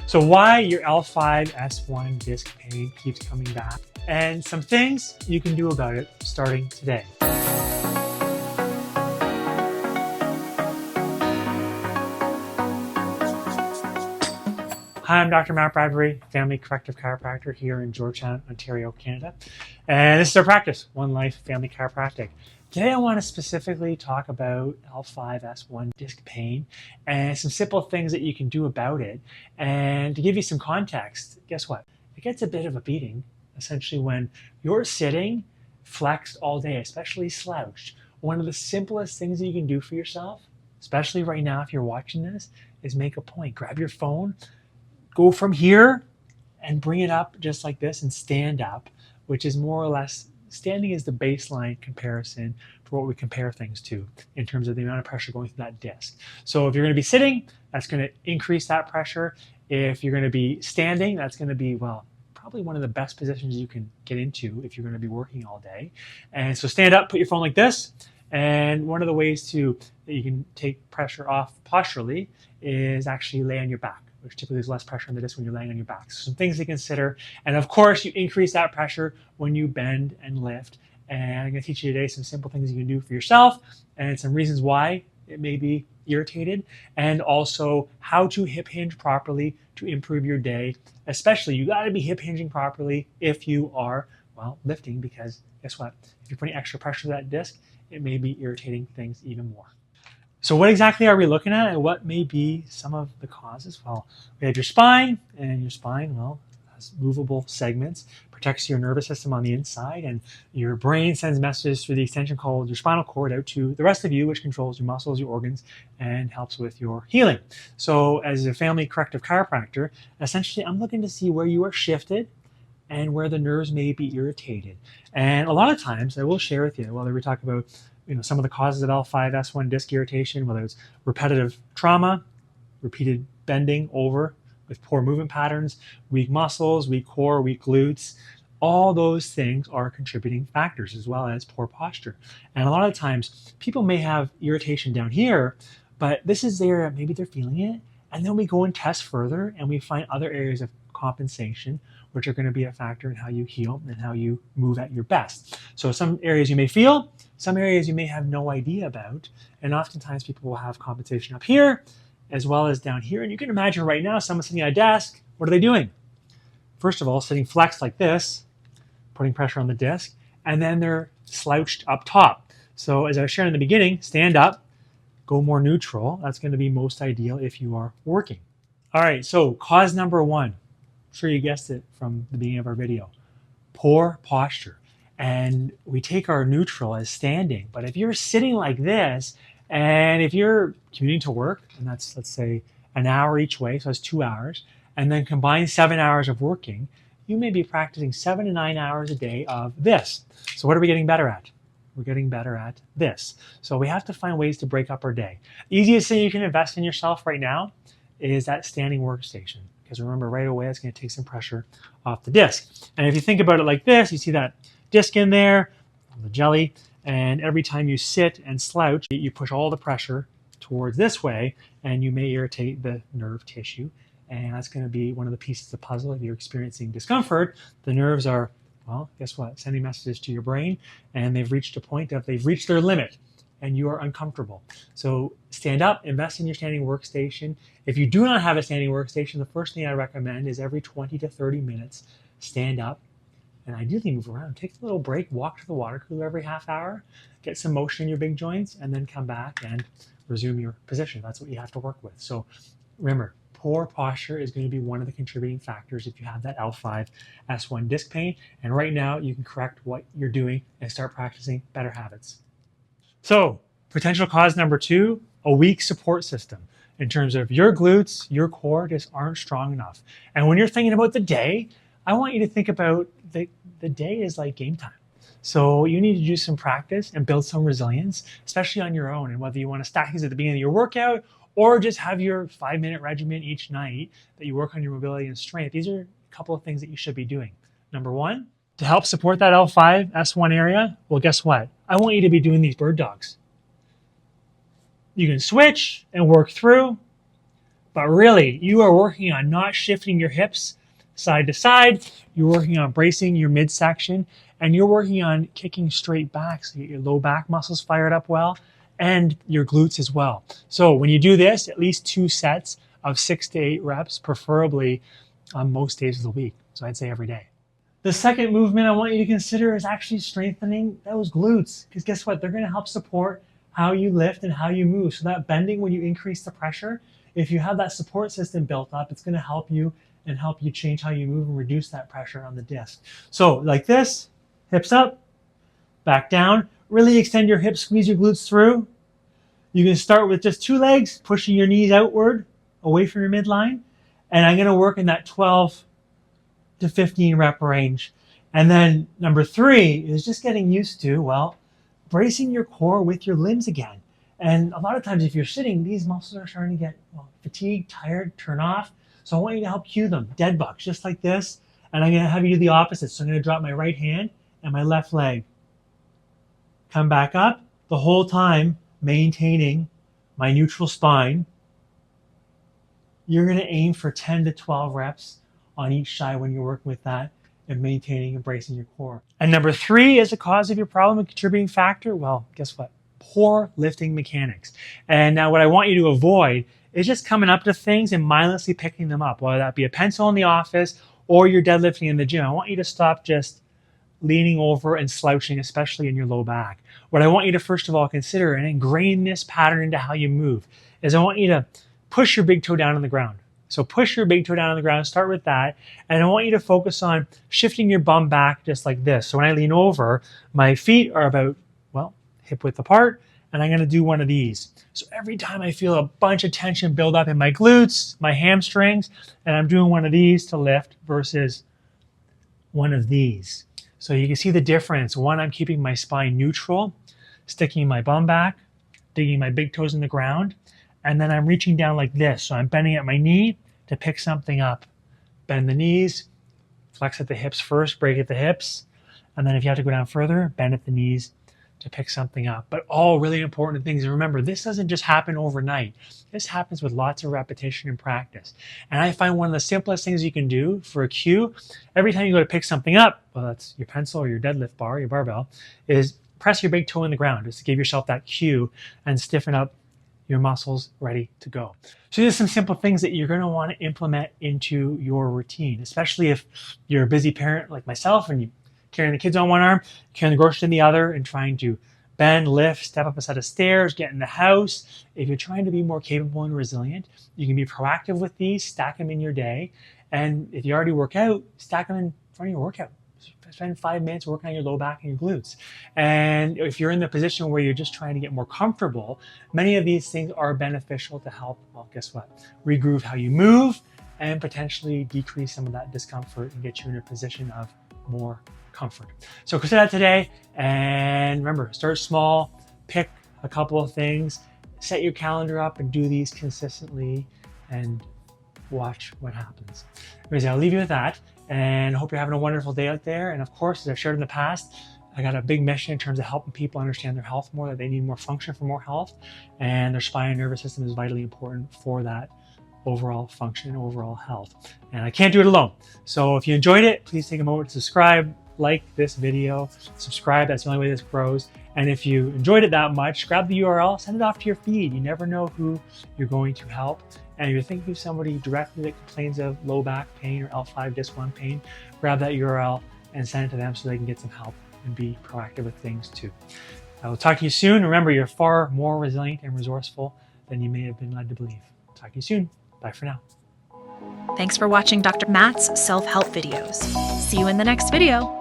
So why your L5-S1 disc pain keeps coming back, and some things you can do about it starting today. Hi, I'm Dr. Matt Bradbury, family corrective chiropractor here in Georgetown, Ontario, Canada. And this is our practice, One Life Family Chiropractic. Today I want to specifically talk about L5-S1 disc pain and some simple things that you can do about it. And to give you some context, guess what? It gets a bit of a beating, essentially, when you're sitting flexed all day, especially slouched. One of the simplest things that you can do for yourself, especially right now if you're watching this, is make a point. Grab your phone, go from here and bring it up just like this and stand up, which is more or less, standing is the baseline comparison for what we compare things to in terms of the amount of pressure going through that disc. So if you're going to be sitting, that's going to increase that pressure. If you're going to be standing, that's going to be, well, probably one of the best positions you can get into if you're going to be working all day. And so stand up, put your phone like this. And one of the ways that you can take pressure off posturally is actually lay on your back, which typically there's less pressure on the disc when you're laying on your back. So some things to consider. And of course, you increase that pressure when you bend and lift. And I'm going to teach you today some simple things you can do for yourself and some reasons why it may be irritated, and also how to hip hinge properly to improve your day. Especially, you got to be hip hinging properly if you are, well, lifting, because guess what? If you're putting extra pressure to that disc, it may be irritating things even more. So what exactly are we looking at, and what may be some of the causes? Well, we have your spine, and your spine, well, has movable segments, protects your nervous system on the inside, and your brain sends messages through the extension called your spinal cord out to the rest of you, which controls your muscles, your organs, and helps with your healing. So as a family corrective chiropractor, essentially I'm looking to see where you are shifted and where the nerves may be irritated. And a lot of times I will share with you, whether we talk about some of the causes of L5-S1 disc irritation, whether it's repetitive trauma, repeated bending over with poor movement patterns, weak muscles, weak core, weak glutes, all those things are contributing factors, as well as poor posture. And a lot of times people may have irritation down here, but this is there, maybe they're feeling it, and then we go and test further and we find other areas of compensation which are going to be a factor in how you heal and how you move at your best. So some areas you may feel, some areas you may have no idea about, and oftentimes people will have compensation up here as well as down here. And you can imagine right now someone sitting at a desk, what are they doing? First of all, sitting flexed like this, putting pressure on the disc, and then they're slouched up top. So as I was sharing in the beginning, stand up, go more neutral. That's going to be most ideal if you are working. All right, so cause number one, I'm sure you guessed it from the beginning of our video, poor posture. And we take our neutral as standing, but if you're sitting like this, and if you're commuting to work, and that's, let's say, an hour each way, so that's 2 hours, and then combine 7 hours of working, you may be practicing 7 to 9 hours a day of this. So what are we getting better at? We're getting better at this. So we have to find ways to break up our day. The easiest thing you can invest in yourself right now is that standing workstation. Because remember, right away, it's going to take some pressure off the disc. And if you think about it like this, you see that disc in there, the jelly, and every time you sit and slouch, you push all the pressure towards this way, and you may irritate the nerve tissue. And that's going to be one of the pieces of the puzzle. If you're experiencing discomfort, the nerves are, well, guess what? Sending messages to your brain, and they've reached a point of they've reached their limit, and you are uncomfortable. So stand up, invest in your standing workstation. If you do not have a standing workstation, the first thing I recommend is every 20 to 30 minutes, stand up, and ideally move around. Take a little break, walk to the water cooler every half hour, get some motion in your big joints, and then come back and resume your position. That's what you have to work with. So remember, poor posture is going to be one of the contributing factors if you have that L5-S1 disc pain. And right now, you can correct what you're doing and start practicing better habits. So potential cause number two, a weak support system in terms of your glutes, your core just aren't strong enough. And when you're thinking about the day, I want you to think about the day is like game time. So you need to do some practice and build some resilience, especially on your own. And whether you want to stack these at the beginning of your workout or just have your 5-minute regimen each night that you work on your mobility and strength, these are a couple of things that you should be doing. Number one, to help support that L5-S1 area, well, guess what? I want you to be doing these bird dogs. You can switch and work through, But really, you are working on not shifting your hips side to side. You're working on bracing your midsection, and you're working on kicking straight back so you get your low back muscles fired up well and your glutes as well. So when you do this, at least 2 sets of 6 to 8 reps, preferably on most days of the week. So I'd say every day. The second movement I want you to consider is actually strengthening those glutes, because guess what? They're going to help support how you lift and how you move. So that bending, when you increase the pressure, if you have that support system built up, it's going to help you and help you change how you move and reduce that pressure on the disc. So like this, hips up, back down, really extend your hips, squeeze your glutes through. You can start with just 2 legs, pushing your knees outward, away from your midline. And I'm going to work in that 12 to 15 rep range. And then number 3 is just getting used to, well, bracing your core with your limbs again. And a lot of times if you're sitting, these muscles are starting to get fatigued, tired, turn off. So I want you to help cue them, dead bugs, just like this. And I'm going to have you do the opposite. So I'm going to drop my right hand and my left leg. Come back up, the whole time maintaining my neutral spine. You're going to aim for 10 to 12 reps on each side when you're working with that and maintaining and bracing your core. And number 3 is the cause of your problem, a contributing factor. Well, guess what? Poor lifting mechanics. And now what I want you to avoid is just coming up to things and mindlessly picking them up, whether that be a pencil in the office or you're deadlifting in the gym. I want you to stop just leaning over and slouching, especially in your low back. What I want you to first of all consider and ingrain this pattern into how you move is I want you to push your big toe down on the ground. So push your big toe down on the ground, start with that. And I want you to focus on shifting your bum back just like this. So when I lean over, my feet are about, well, hip width apart, and I'm going to do one of these. So every time I feel a bunch of tension build up in my glutes, my hamstrings, and I'm doing one of these to lift versus one of these. So you can see the difference. One, I'm keeping my spine neutral, sticking my bum back, digging my big toes in the ground, and then I'm reaching down like this. So I'm bending at my knee to pick something up. Bend the knees, flex at the hips first, break at the hips, and then if you have to go down further, bend at the knees to pick something up. But all really important things. And remember, this doesn't just happen overnight. This happens with lots of repetition and practice. And I find one of the simplest things you can do for a cue, every time you go to pick something up, well, that's your pencil or your deadlift bar, your barbell, is press your big toe in the ground just to give yourself that cue and stiffen up your muscles ready to go. So there's some simple things that you're going to want to implement into your routine, especially if you're a busy parent like myself and you carrying the kids on one arm, carrying the groceries in the other, and trying to bend, lift, step up a set of stairs, get in the house. If you're trying to be more capable and resilient, you can be proactive with these, stack them in your day. And if you already work out, stack them in front of your workout. Spend 5 minutes working on your low back and your glutes. And if you're in the position where you're just trying to get more comfortable, many of these things are beneficial to help, well, guess what? Regroove how you move and potentially decrease some of that discomfort and get you in a position of more comfort. So consider that today, and remember, start small, pick a couple of things, set your calendar up and do these consistently and watch what happens. Anyways, I'll leave you with that and hope you're having a wonderful day out there. And of course, as I've shared in the past, I got a big mission in terms of helping people understand their health more, that they need more function for more health, and their spine and nervous system is vitally important for that overall function, overall health. And I can't do it alone. So if you enjoyed it, please take a moment to subscribe, like this video, subscribe. That's the only way this grows. And if you enjoyed it that much, grab the URL, send it off to your feed. You never know who you're going to help. And if you're thinking of somebody directly that complains of low back pain or L5 disc 1 pain, grab that URL and send it to them so they can get some help and be proactive with things too. I will talk to you soon. Remember, you're far more resilient and resourceful than you may have been led to believe. Talk to you soon. Bye for now. Thanks for watching Dr. Matt's self-help videos. See you in the next video.